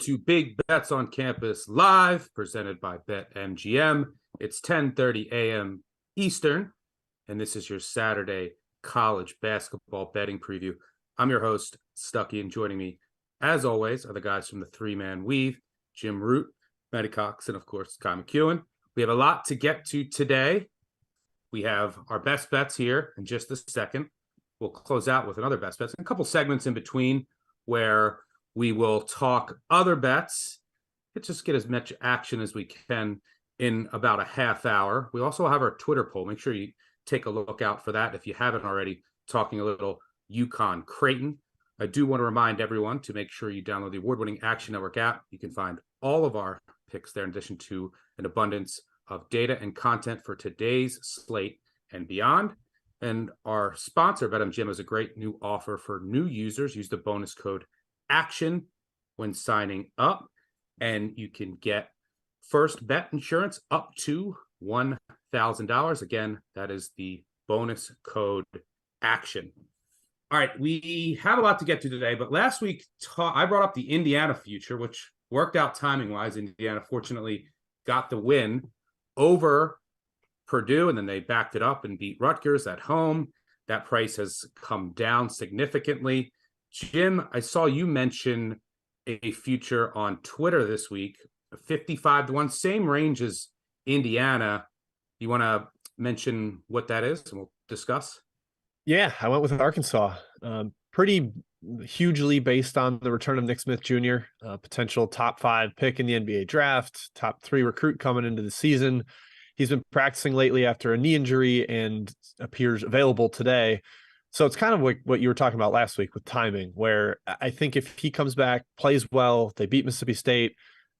to Big Bets on Campus Live, presented by BetMGM. It's 10:30 a.m. Eastern, and this is your Saturday college basketball betting preview. I'm your host, Stuckey, and joining me, as always, are the guys from the three-man weave, Jim Root, Matt Cox, and, of course, McKeon. We have a lot to get to today. We have our best bets here in just a second. We'll close out with another best bets and a couple segments in between where we will talk other bets. Let's just get as much action as we can in about a half hour. We also have our Twitter poll. Make sure you take a look out for that if you haven't already, talking a little UConn Creighton. I do want to remind everyone to make sure you download the award-winning Action Network app. You can find all of our picks there in addition to an abundance of data and content for today's slate and beyond. And our sponsor, BetMGM, has a great new offer for new users. Use the bonus code ACTION when signing up, and you can get first bet insurance up to $1,000. Again, that is the bonus code ACTION. All right, we have a lot to get to today, but last week I brought up the Indiana future, which worked out timing-wise. Indiana fortunately got the win over Purdue, and then they backed it up and beat Rutgers at home. That price has come down significantly. Jim, I saw you mention a future on Twitter this week, 55-1, same range as Indiana. You want to mention what that is, and we'll discuss? Yeah, I went with Arkansas. Pretty hugely based on the return of Nick Smith Jr., potential top 5 pick in the NBA draft, top 3 recruit coming into the season. He's been practicing lately after a knee injury and appears available today. So it's kind of like what you were talking about last week with timing, where I think if he comes back, plays well, they beat Mississippi State,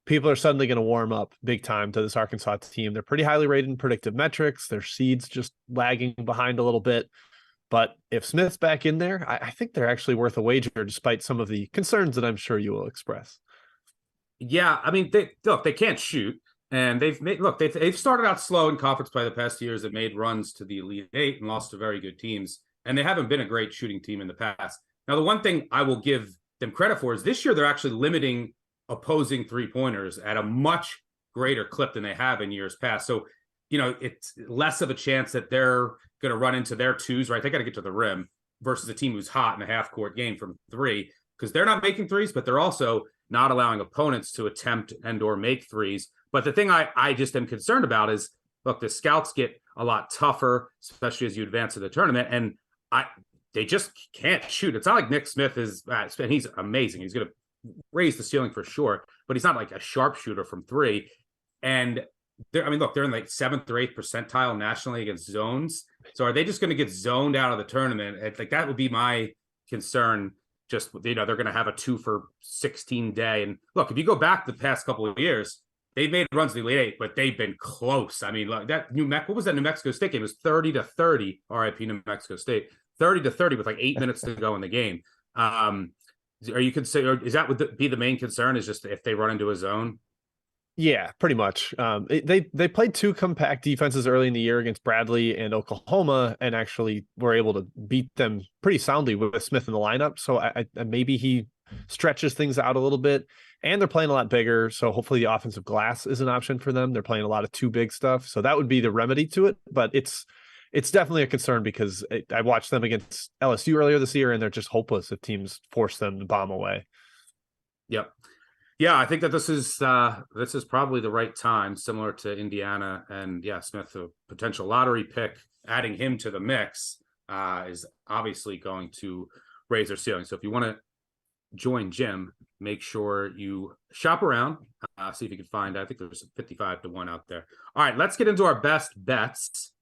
people are suddenly going to warm up big time to this Arkansas team. They're pretty highly rated in predictive metrics. Their seeds just lagging behind a little bit. But if Smith's back in there, I think they're actually worth a wager, despite some of the concerns that I'm sure you will express. Yeah, I mean, they can't shoot. And they've started out slow in conference play the past years. They've made runs to the Elite Eight and lost to very good teams. And they haven't been a great shooting team in the past. Now, the one thing I will give them credit for is this year they're actually limiting opposing three-pointers at a much greater clip than they have in years past. So, it's less of a chance that they're going to run into their twos, right? They got to get to the rim versus a team who's hot in a half-court game from three, because they're not making threes, but they're also not allowing opponents to attempt and or make threes. But the thing I just am concerned about is, look, the scouts get a lot tougher, especially as you advance to the tournament, and they just can't shoot. It's not like Nick Smith is, and he's amazing. He's going to raise the ceiling for sure, but he's not like a sharpshooter from three. And they're in like 7th or 8th percentile nationally against zones. So are they just going to get zoned out of the tournament? It's like that would be my concern. Just, they're going to have a 2 for 16 day. And look, if you go back the past couple of years, they've made runs to the Elite Eight, but they've been close. I mean, like that what was that New Mexico State game? It was 30-30, RIP New Mexico State, 30-30 with like 8 minutes to go in the game. Are you consider, is that would be the main concern, is just if they run into a zone? Yeah, pretty much. They played 2 compact defenses early in the year against Bradley and Oklahoma, and actually were able to beat them pretty soundly with Smith in the lineup. So I maybe he stretches things out a little bit, and they're playing a lot bigger. So hopefully the offensive glass is an option for them. They're playing a lot of 2 big stuff. So that would be the remedy to it. But it's definitely a concern because I watched them against LSU earlier this year, and they're just hopeless if teams force them to bomb away. Yep. Yeah, I think that this is probably the right time, similar to Indiana. And yeah, Smith, a potential lottery pick, adding him to the mix is obviously going to raise their ceiling. So if you want to join Jim, make sure you shop around, see if you can find, I think there's 55-1 out there. All right, let's get into our best bets.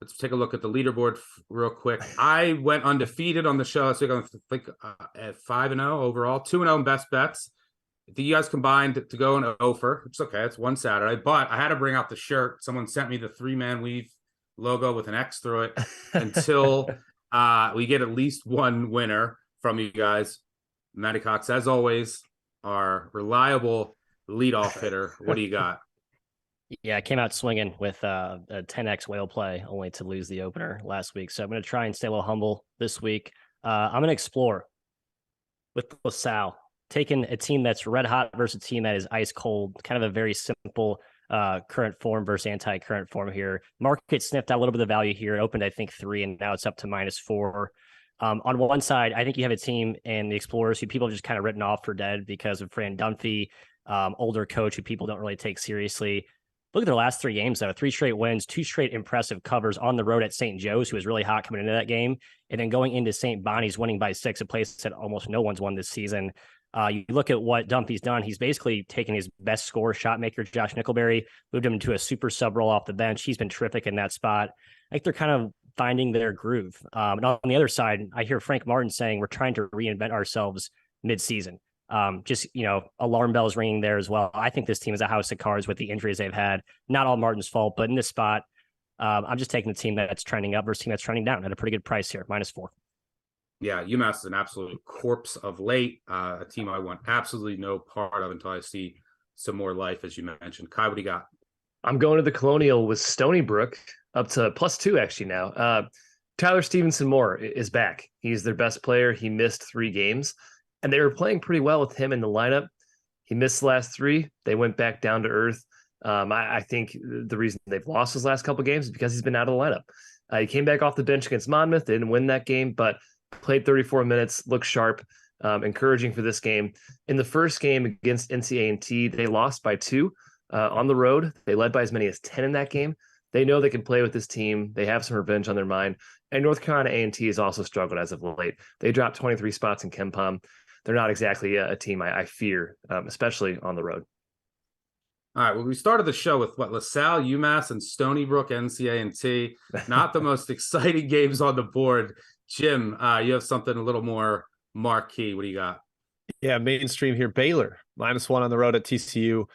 Let's take a look at the leaderboard real quick. I went undefeated on the show. So I think at 5-0 overall, 2-0 in best bets. You guys combined to go an offer. It's okay. It's one Saturday, but I had to bring out the shirt. Someone sent me the three-man weave logo with an X through it until we get at least one winner from you guys. Matt Cox, as always, our reliable leadoff hitter. What do you got? Yeah, I came out swinging with a 10x whale play, only to lose the opener last week. So I'm going to try and stay a little humble this week. I'm going to explore with LaSalle taking a team that's red hot versus a team that is ice cold, kind of a very simple current form versus anti-current form here. Market sniffed out a little bit of value here. It opened, I think, 3, and now it's up to -4. On one side, I think you have a team in the Explorers who people have just kind of written off for dead because of Fran Dunphy, older coach who people don't really take seriously. Look at their last 3 games, though. 3 straight wins, 2 straight impressive covers on the road at St. Joe's, who was really hot coming into that game. And then going into St. Bonnie's, winning by 6, a place that almost no one's won this season. You look at what Dunphy's done. He's basically taken his best scorer, shot maker, Josh Nickelberry, moved him into a super sub role off the bench. He's been terrific in that spot. I think they're kind of finding their groove. And on the other side, I hear Frank Martin saying we're trying to reinvent ourselves mid-season. Just, alarm bells ringing there as well. I think this team is a house of cards with the injuries they've had. Not all Martin's fault, but in this spot, I'm just taking the team that's trending up versus team that's trending down at a pretty good price here, -4. Yeah, UMass is an absolute corpse of late. A team I want absolutely no part of until I see some more life, as you mentioned. Kai, what do you got? I'm going to the Colonial with Stony Brook up to +2 actually now. Tyler Stevenson Moore is back. He's their best player. He missed 3 games, and they were playing pretty well with him in the lineup. He missed the last 3. They went back down to earth. I think the reason they've lost his last couple games is because he's been out of the lineup. He came back off the bench against Monmouth. They didn't win that game, but played 34 minutes, looked sharp, encouraging for this game. In the first game against NC A&T, they lost by 2 on the road. They led by as many as 10 in that game. They know they can play with this team. They have some revenge on their mind. And North Carolina A&T has also struggled as of late. They dropped 23 spots in KenPom. They're not exactly a team I fear, especially on the road. All right, well, we started the show with LaSalle, UMass, and Stony Brook, NC A&T. Not the most exciting games on the board. Jim, you have something a little more marquee. What do you got? Yeah, mainstream here. Baylor, -1 on the road at TCU.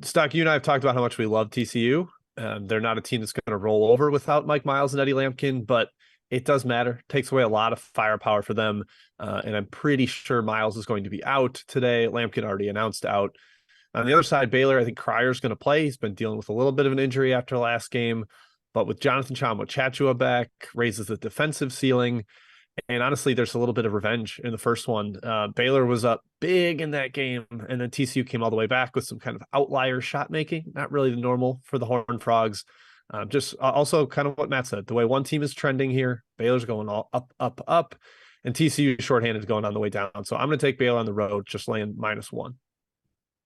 Stuck, you and I have talked about how much we love TCU. They're not a team that's going to roll over without Mike Miles and Eddie Lampkin, but it does matter. It takes away a lot of firepower for them. And I'm pretty sure Miles is going to be out today. Lampkin already announced out. On the other side, Baylor, I think Cryer's going to play. He's been dealing with a little bit of an injury after last game. But with Jonathan Chachua back, raises the defensive ceiling. And honestly, there's a little bit of revenge in the first one. Baylor was up big in that game, and then TCU came all the way back with some kind of outlier shot making. Not really the normal for the Horned Frogs. Just also kind of what Matt said. The way one team is trending here, Baylor's going all up, and TCU shorthanded going on the way down. So I'm going to take Baylor on the road, just laying -1.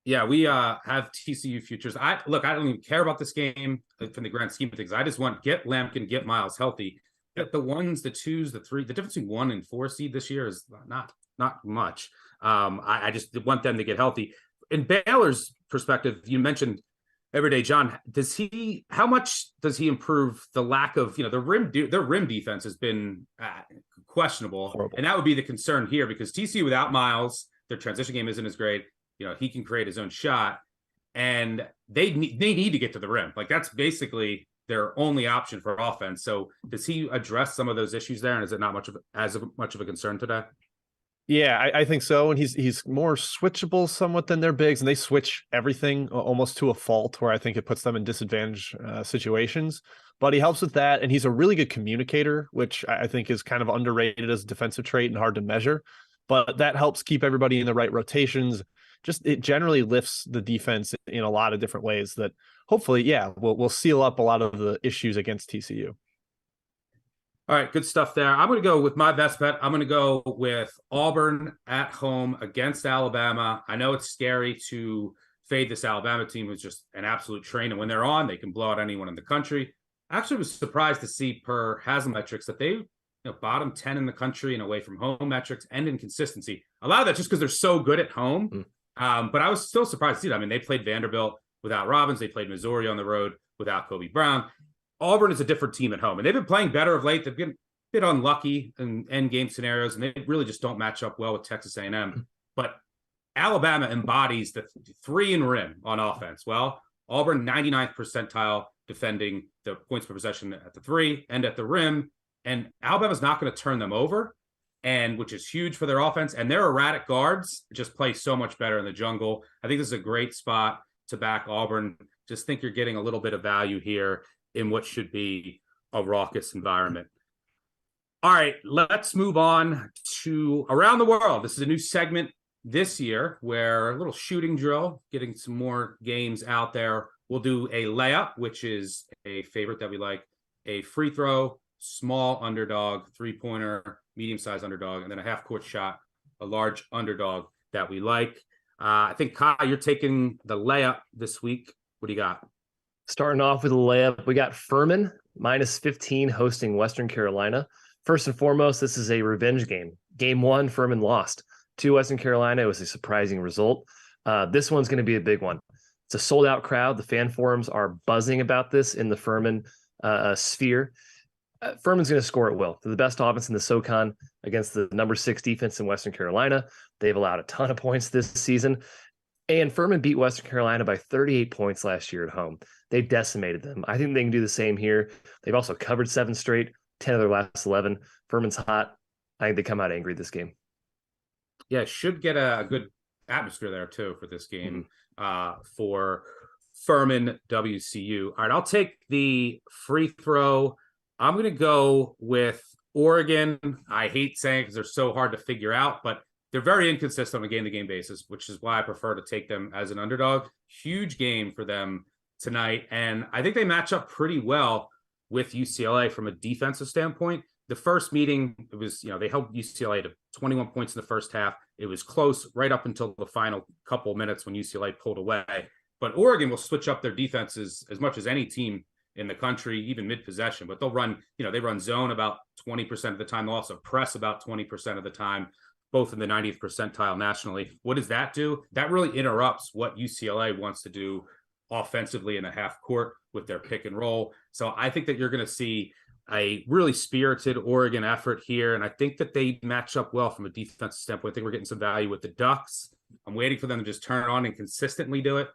Yeah, we have TCU futures. I don't even care about this game from the grand scheme of things. I just want get Lampkin, get Miles healthy. Get the 1s, the 2s, the 3. The difference between 1 and 4 seed this year is not much. I just want them to get healthy. In Baylor's perspective, you mentioned Everyday John. How much does he improve the lack of their rim defense has been questionable. Horrible. And that would be the concern here because TCU without Miles, their transition game isn't as great. He can create his own shot, and they need to get to the rim. Like that's basically their only option for offense. So does he address some of those issues there? And is it not much of a concern today? Yeah, I think so. And he's more switchable somewhat than their bigs, and they switch everything almost to a fault where I think it puts them in disadvantage situations. But he helps with that, and he's a really good communicator, which I think is kind of underrated as a defensive trait and hard to measure. But that helps keep everybody in the right rotations. Just it generally lifts the defense in a lot of different ways that hopefully, we'll seal up a lot of the issues against TCU. All right, good stuff there. I'm going to go with my best bet. I'm going to go with Auburn at home against Alabama. I know it's scary to fade this Alabama team, who's just an absolute train. And when they're on, they can blow out anyone in the country. I actually was surprised to see per Haslametrics that they bottom 10 in the country in away from home metrics and in consistency. A lot of that just because they're so good at home. But I was still surprised to see that. I mean, they played Vanderbilt without Robbins. They played Missouri on the road without Kobe Brown. Auburn is a different team at home, and they've been playing better of late. They've been a bit unlucky in end game scenarios, and they really just don't match up well with Texas A&M. But Alabama embodies the 3 and rim on offense. Well, Auburn 99th percentile defending the points per possession at the 3 and at the rim, and Alabama's not going to turn them over. And which is huge for their offense. And their erratic guards just play so much better in the jungle. I think this is a great spot to back Auburn. Just think you're getting a little bit of value here in what should be a raucous environment. All right, let's move on to Around the World. This is a new segment this year, where a little shooting drill, getting some more games out there. We'll do a layup, which is a favorite that we like, a free throw, small underdog, 3-pointer, medium-sized underdog, and then a half-court shot, a large underdog that we like. I think, Kyle, you're taking the layup this week. What do you got? Starting off with a layup, we got Furman -15 hosting Western Carolina. First and foremost, this is a revenge game. Game 1, Furman lost to Western Carolina. It was a surprising result. This one's going to be a big one. It's a sold-out crowd. The fan forums are buzzing about this in the Furman sphere. Furman's going to score at will. They're the best offense in the SoCon against the number 6 defense in Western Carolina. They've allowed a ton of points this season. And Furman beat Western Carolina by 38 points last year at home. They decimated them. I think they can do the same here. They've also covered 7 straight, 10 of their last 11. Furman's hot. I think they come out angry this game. Yeah, should get a good atmosphere there too for this game for Furman WCU. All right, I'll take the free throw. I'm going to go with Oregon. I hate saying it because they're so hard to figure out, but they're very inconsistent on a game-to-game basis, which is why I prefer to take them as an underdog. Huge game for them tonight, and I think they match up pretty well with UCLA from a defensive standpoint. The first meeting, it was, they held UCLA to 21 points in the first half. It was close right up until the final couple of minutes when UCLA pulled away. But Oregon will switch up their defenses as much as any team in the country, even mid-possession. But they'll run, they run zone about 20% of the time. They'll also press about 20% of the time, both in the 90th percentile nationally. What does that do? That really interrupts what UCLA wants to do offensively in the half court with their pick and roll. So I think that you're going to see a really spirited Oregon effort here. And I think that they match up well from a defensive standpoint. I think we're getting some value with the Ducks. I'm waiting for them to just turn on and consistently do it.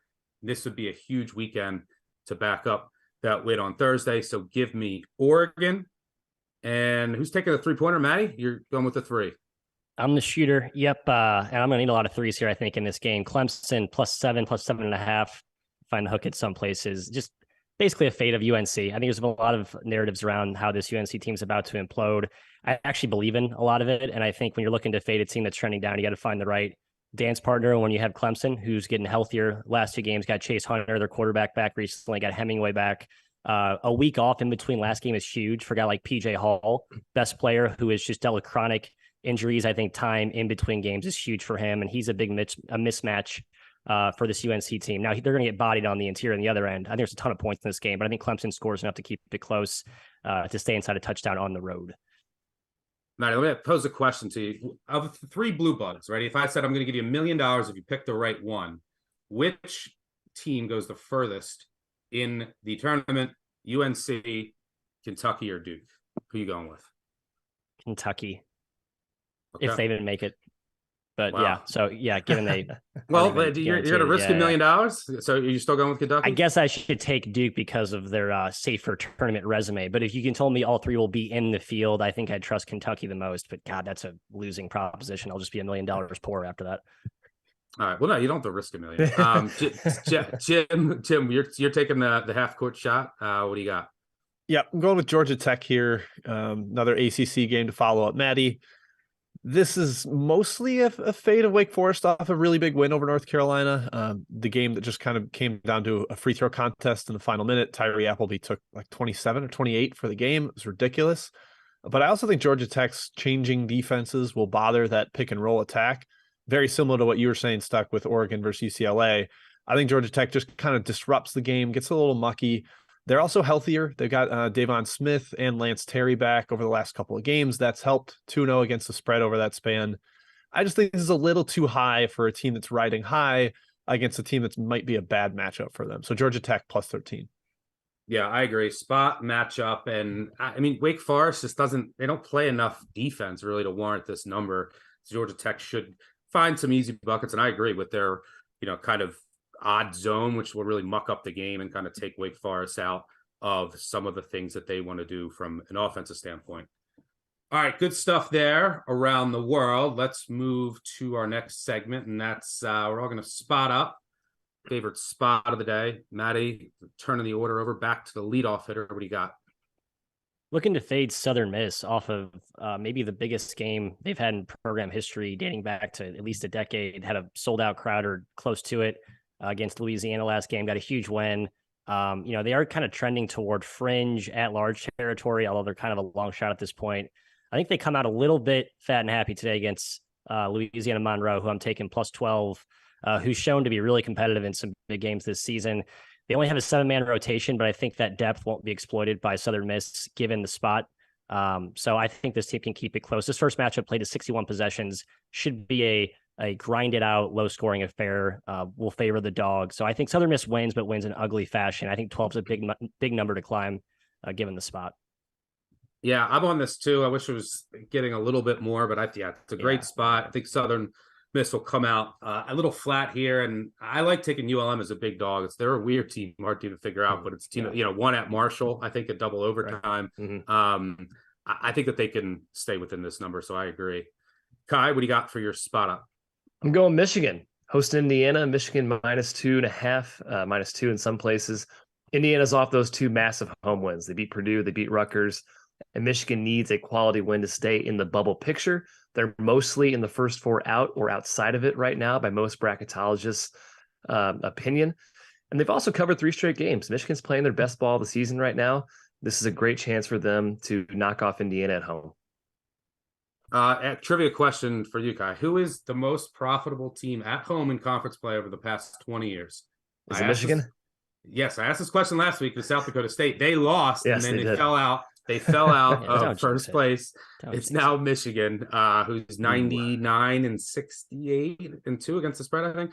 This would be a huge weekend to back up that win on Thursday. So give me Oregon. And who's taking the 3-pointer, Maddie? You're going with the 3. I'm the shooter. Yep. And I'm going to need a lot of threes here, I think, in this game. Clemson +7, +7.5. Find the hook at some places. Just basically a fate of UNC. I think there's a lot of narratives around how this UNC team's about to implode. I actually believe in a lot of it. And I think when you're looking to fade a team that's trending down, you got to find the right dance partner. And when you have Clemson, who's getting healthier last 2 games, got Chase Hunter, their quarterback, back recently, got Hemingway back. A week off in between last game is huge for a guy like PJ Hall, best player who has just dealt with chronic injuries. I think time in between games is huge for him. And he's a big mismatch for this UNC team. Now, they're going to get bodied on the interior and the other end. I think there's a ton of points in this game, but I think Clemson scores enough to keep it close to stay inside a touchdown on the road. Matt, let me pose a question to you. Of the 3 blue bugs, right? If I said I'm going to give you $1 million if you pick the right one, which team goes the furthest in the tournament? UNC, Kentucky, or Duke? Who are you going with? Kentucky, Okay. if they didn't make it. But Wow. yeah, so yeah, given they well, you're going to risk $1 million, so you're still going with Kentucky? I guess I should take Duke because of their safer tournament resume. But if you can tell me all 3 will be in the field, I think I'd trust Kentucky the most. But God, that's a losing proposition. I'll just be $1 million poor after that. All right. Well, no, you don't have to risk $1 million. Jim, you're taking the half court shot. What do you got? Yeah, I'm going with Georgia Tech here. Another ACC game to follow up. Maddie, this is mostly a fate of Wake Forest off a really big win over North Carolina. The game that just kind of came down to a free throw contest in the final minute. Tyree Appleby took like 27 or 28 for the game. It was ridiculous. But I also think Georgia Tech's changing defenses will bother that pick and roll attack. Very similar to what you were saying, Stuck, with Oregon versus UCLA. I think Georgia Tech just kind of disrupts the game, gets a little mucky. They're also healthier. They've got Davon Smith and Lance Terry back over the last couple of games. That's helped 2-0 against the spread over that span. I just think this is a little too high for a team that's riding high against a team that might be a bad matchup for them. So Georgia Tech +13. Yeah, I agree. Spot matchup. And I mean, Wake Forest just they don't play enough defense really to warrant this number. Georgia Tech should find some easy buckets. And I agree with their, kind of odd zone, which will really muck up the game and kind of take Wake Forest out of some of the things that they want to do from an offensive standpoint. All right, good stuff there around the world. Let's move to our next segment, and that's we're all going to spot up. Favorite spot of the day. Maddie, turning the order over back to the leadoff hitter. What do you got? Looking to fade Southern Miss off of maybe the biggest game they've had in program history, dating back to at least a decade. Had a sold out crowd or close to it against Louisiana last game. Got a huge win. They are kind of trending toward fringe at large territory, although they're kind of a long shot at this point. I think they come out a little bit fat and happy today against Louisiana Monroe, who I'm taking plus 12, who's shown to be really competitive in some big games this season. They only have a 7-man rotation, but I think that depth won't be exploited by Southern Miss given the spot. So I think this team can keep it close. This first matchup played to 61 possessions, should be a grinded out, low scoring affair. Will favor the dog. So I think Southern Miss wins, but wins in ugly fashion. I think 12 is a big number to climb given the spot. Yeah, I'm on this too. I wish it was getting a little bit more, but it's a great spot. I think Southern Miss will come out a little flat here, and I like taking ULM as a big dog. They're a weird team, hard team to figure out, but it's a team, one at Marshall, I think, a double overtime. Right. Mm-hmm. I think that they can stay within this number, so I agree. Kai, what do you got for your spot up? I'm going Michigan, hosting Indiana. Michigan -2.5, -2 in some places. Indiana's off those two massive home wins. They beat Purdue, they beat Rutgers, and Michigan needs a quality win to stay in the bubble picture. They're mostly in the first 4 out or outside of it right now by most bracketologists' opinion. And they've also covered 3 straight games. Michigan's playing their best ball of the season right now. This is a great chance for them to knock off Indiana at home. A trivia question for you, Kai. Who is the most profitable team at home in conference play over the past 20 years? Is it Michigan? Yes, I asked this question last week to South Dakota State. They lost, yes, and then they fell out. They fell out of first place. It's now Michigan, who's 99-68-2 against the spread, I think,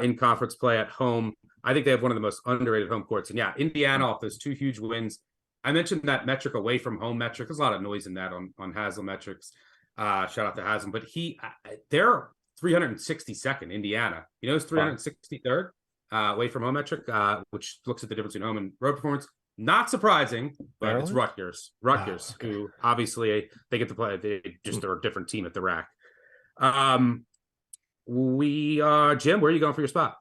in conference play at home. I think they have one of the most underrated home courts. And Indiana off those 2 huge wins. I mentioned that metric away from home metric. There's a lot of noise in that on Haslam metrics. Shout out to Haslam. But they're 362nd, Indiana. You know, it's 363rd away from home metric, which looks at the difference in home and road performance. Not surprising, but it's Rutgers. Who obviously they get to play. They're a different team at the rack. Jim, where are you going for your spot?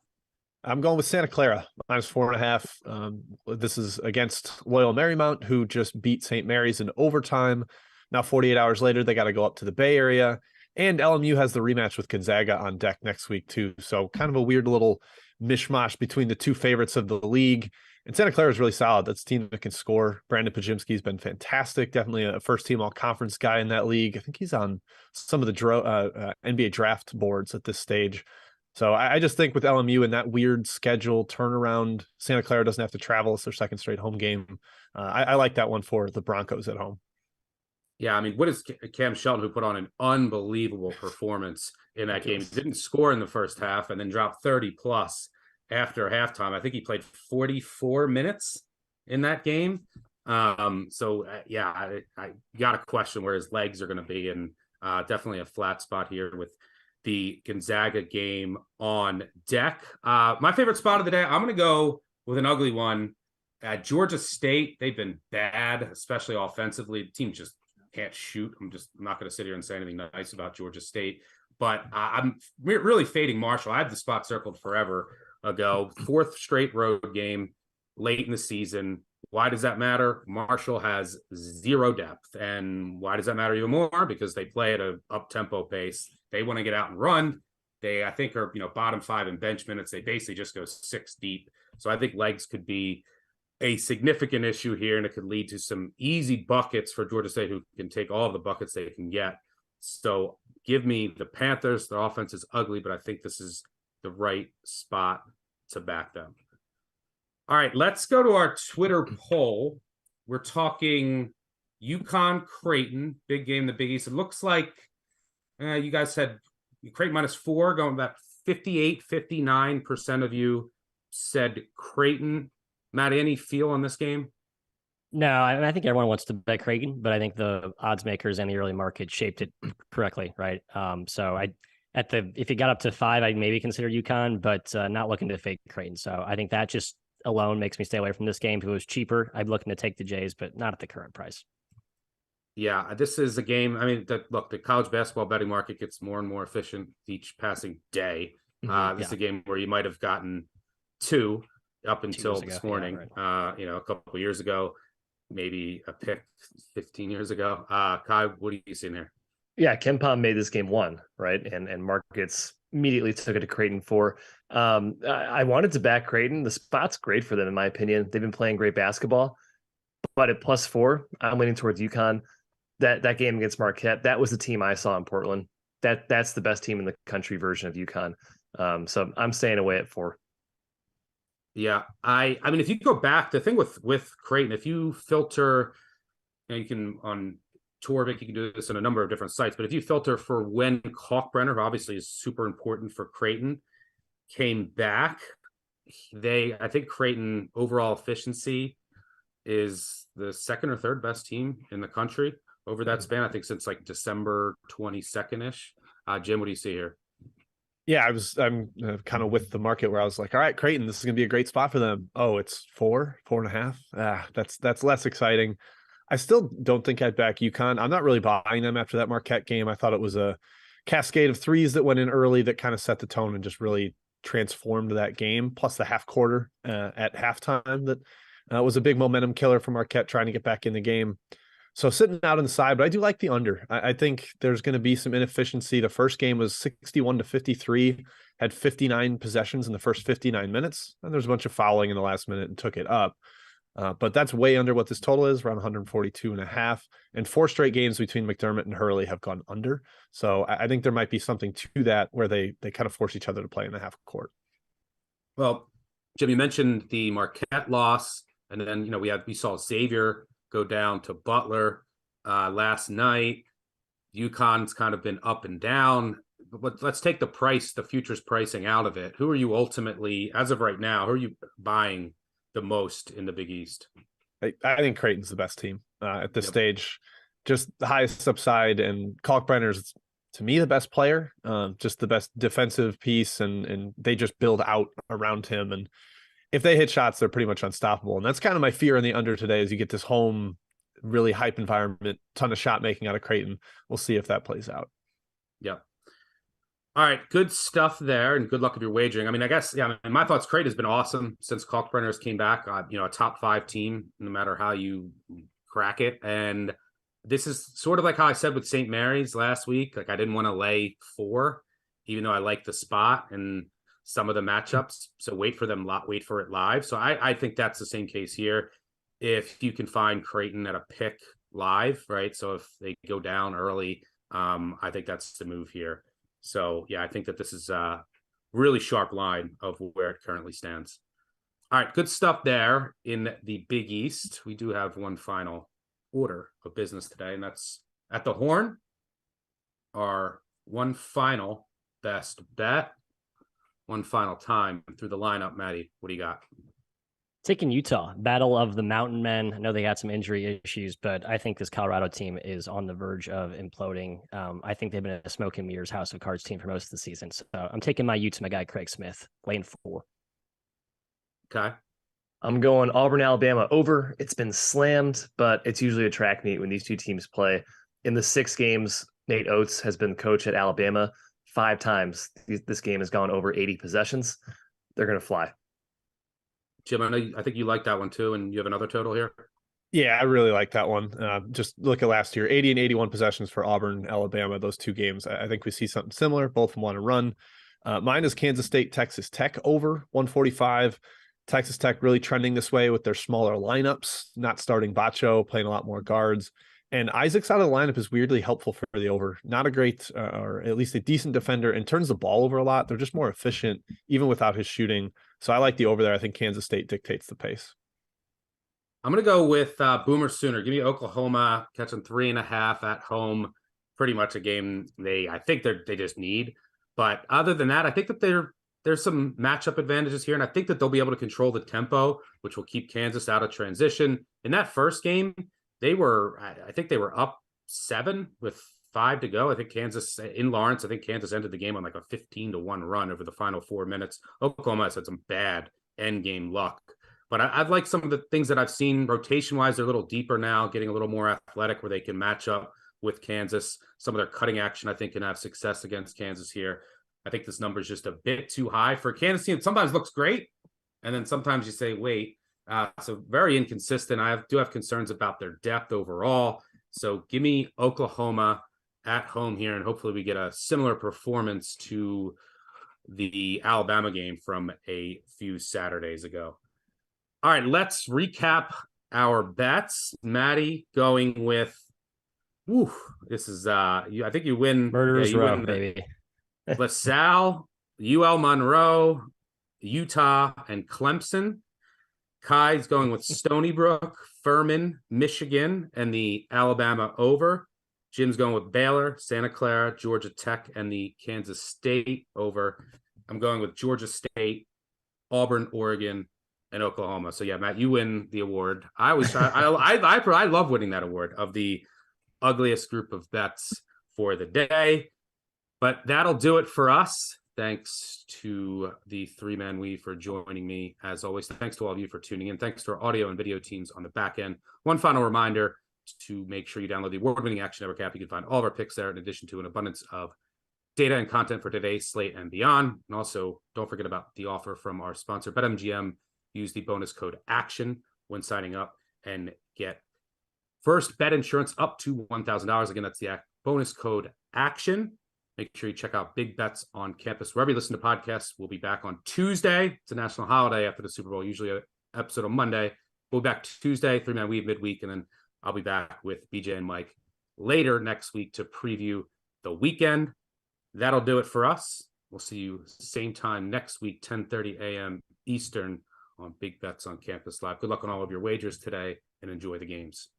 I'm going with Santa Clara -4.5. This is against Loyola Marymount, who just beat St. Mary's in overtime. Now 48 hours later, they got to go up to the Bay Area, and LMU has the rematch with Gonzaga on deck next week too. So kind of a weird little mishmash between the 2 favorites of the league. And Santa Clara is really solid. That's a team that can score. Brandon Pajimski's been fantastic. Definitely a first-team all-conference guy in that league. I think he's on some of the NBA draft boards at this stage. So I just think with LMU and that weird schedule turnaround, Santa Clara doesn't have to travel. It's their 2nd straight home game. I like that one for the Broncos at home. Yeah, I mean, what is Cam Shelton, who put on an unbelievable performance in that game? He didn't score in the first half and then dropped 30+ after halftime. I think he played 44 minutes in that game. I got to question where his legs are going to be, and definitely a flat spot here with the Gonzaga game on deck. My favorite spot of the day, I'm going to go with an ugly one. Georgia State, they've been bad, especially offensively. The team just can't shoot. I'm not going to sit here and say anything nice about Georgia State, but I'm really fading Marshall. I had the spot circled forever ago. 4th straight road game late in the season. Why does that matter? Marshall has 0 depth. And why does that matter even more? Because they play at a up-tempo pace. They want to get out and run. They, I think, are bottom 5 in bench minutes. They basically just go 6 deep. So I think legs could be a significant issue here, and it could lead to some easy buckets for Georgia State, who can take all of the buckets they can get. So give me the Panthers. Their offense is ugly, but I think this is the right spot to back them. All right, let's go to our Twitter poll. We're talking UConn Creighton, big game, the Big East. It looks like you guys said Creighton -4, going about 58-59% of you said Creighton. Matt, any feel on this game? No, I think everyone wants to bet Creighton, but I think the odds makers and the early market shaped it correctly, right? So if it got up to 5, I'd maybe consider UConn, but not looking to fake Creighton. So I think that just alone makes me stay away from this game. If it was cheaper, I'd be looking to take the Jays, but not at the current price. Yeah, this is a game. I mean, the college basketball betting market gets more and more efficient each passing day. This is a game where you might have gotten 2 up until this morning, a couple of years ago. maybe a pick 15 years ago. Kai, what are you seeing here? Yeah, Ken Pom made this game 1, right? And Markets immediately took it to Creighton 4. I wanted to back Creighton. The spot's great for them, in my opinion. They've been playing great basketball. But at +4, I'm leaning towards UConn. That game against Marquette, that was the team I saw in Portland. That's the best team in the country version of UConn. So I'm staying away at 4. Yeah, I mean, if you go back, the thing with Creighton, if you filter, you can on Torvik, you can do this on a number of different sites, but if you filter for when Kalkbrenner, who obviously is super important for Creighton, came back, I think Creighton overall efficiency is the second or third best team in the country over that span. I think since like December 22nd-ish. Jim, what do you see here? Yeah, I'm kind of with the market where I was like, all right, Creighton, this is going to be a great spot for them. Oh, it's 4.5. That's less exciting. I still don't think I'd back UConn. I'm not really buying them after that Marquette game. I thought it was a cascade of threes that went in early that kind of set the tone and just really transformed that game. Plus the half quarter at halftime that was a big momentum killer for Marquette trying to get back in the game. So sitting out on the side, but I do like the under. I think there's going to be some inefficiency. The first game was 61-53, had 59 possessions in the first 59 minutes. And there's a bunch of fouling in the last minute and took it up. But that's way under what this total is, around 142.5. And 4 straight games between McDermott and Hurley have gone under. So I think there might be something to that where they kind of force each other to play in the half court. Well, Jim, you mentioned the Marquette loss, and then we saw Xavier go down to Butler last night. UConn's kind of been up and down, but let's take the futures pricing out of it. Who are you ultimately, as of right now, who are you buying the most in the Big East? I think Creighton's the best team at this stage, just the highest upside, and Kalkbrenner's, to me, the best player, just the best defensive piece, and they just build out around him. And if they hit shots, they're pretty much unstoppable. And that's kind of my fear in the under today, is you get this home, really hype environment, ton of shot making out of Creighton. We'll see if that plays out. Yeah. All right, good stuff there, and good luck with your wagering. I mean, I guess, my thoughts, Creighton has been awesome since Kalkbrenner's came back. A top 5 team, no matter how you crack it. And this is sort of like how I said with St. Mary's last week. Like, I didn't want to lay 4, even though I like the spot and some of the matchups. So wait for it live. So I think that's the same case here. If you can find Creighton at a pick live, right? So if they go down early, I think that's the move here. So yeah, I think that this is a really sharp line of where it currently stands. All right, good stuff there in the Big East. We do have one final order of business today, and that's at the Horn. Our one final best bet, one final time through the lineup. Maddie, what do you got? Taking Utah, battle of the Mountain Men. I know they had some injury issues, but I think this Colorado team is on the verge of imploding. I think they've been a smoke and mirrors house of cards team for most of the season. So I'm taking my Utes, my guy Craig Smith, lane 4. Okay. I'm going Auburn, Alabama over. It's been slammed, but it's usually a track meet when these two teams play. In the 6 games, Nate Oates has been coach at Alabama 5 times. This game has gone over 80 possessions. They're going to fly. Jim, I think you like that one too, and you have another total here. Yeah, I really like that one. Just look at last year, 80 and 81 possessions for Auburn, Alabama, those 2 games. I think we see something similar. Both of them want to run. Mine is Kansas State, Texas Tech over 145. Texas Tech really trending this way with their smaller lineups, not starting Bacho, playing a lot more guards. And Isaac's out of the lineup is weirdly helpful for the over. Not a great, or at least a decent defender, and turns the ball over a lot. They're just more efficient, even without his shooting. So I like the over there. I think Kansas State dictates the pace. I'm going to go with Boomer Sooner. Give me Oklahoma catching 3.5 at home. Pretty much a game I think they just need. But other than that, I think that there's some matchup advantages here, and I think that they'll be able to control the tempo, which will keep Kansas out of transition. In that first game, I think they were up 7 with 5 to go. I think Kansas in Lawrence, ended the game on like a 15-1 run over the final 4 minutes. Oklahoma has had some bad end game luck, but I've liked some of the things that I've seen rotation wise. They're a little deeper now, getting a little more athletic where they can match up with Kansas. Some of their cutting action, I think, can have success against Kansas here. I think this number is just a bit too high for Kansas team. It sometimes looks great, and then sometimes you say, wait, So very inconsistent. I do have concerns about their depth overall. So give me Oklahoma at home here, and hopefully we get a similar performance to the Alabama game from a few Saturdays ago. All right, let's recap our bets. Maddie going with, this is I think you win. Murderers you Row, win baby. LaSalle, UL Monroe, Utah, and Clemson. Kai's going with Stony Brook, Furman, Michigan, and the Alabama over. Jim's going with Baylor, Santa Clara, Georgia Tech, and the Kansas State over. I'm going with Georgia State, Auburn, Oregon, and Oklahoma. So yeah, Matt, you win the award. I love winning that award of the ugliest group of bets for the day. But that'll do it for us. Thanks to the three-man weave for joining me. As always, thanks to all of you for tuning in. Thanks to our audio and video teams on the back end. One final reminder to make sure you download the award-winning Action Network app. You can find all of our picks there in addition to an abundance of data and content for today's slate and beyond. And also, don't forget about the offer from our sponsor, BetMGM. Use the bonus code ACTION when signing up and get first bet insurance up to $1,000. Again, that's the bonus code ACTION. Make sure you check out Big Bets on Campus. Wherever you listen to podcasts, we'll be back on Tuesday. It's a national holiday after the Super Bowl, usually an episode on Monday. We'll be back Tuesday, three-man weave midweek, and then I'll be back with BJ and Mike later next week to preview the weekend. That'll do it for us. We'll see you same time next week, 10:30 a.m. Eastern on Big Bets on Campus Live. Good luck on all of your wagers today, and enjoy the games.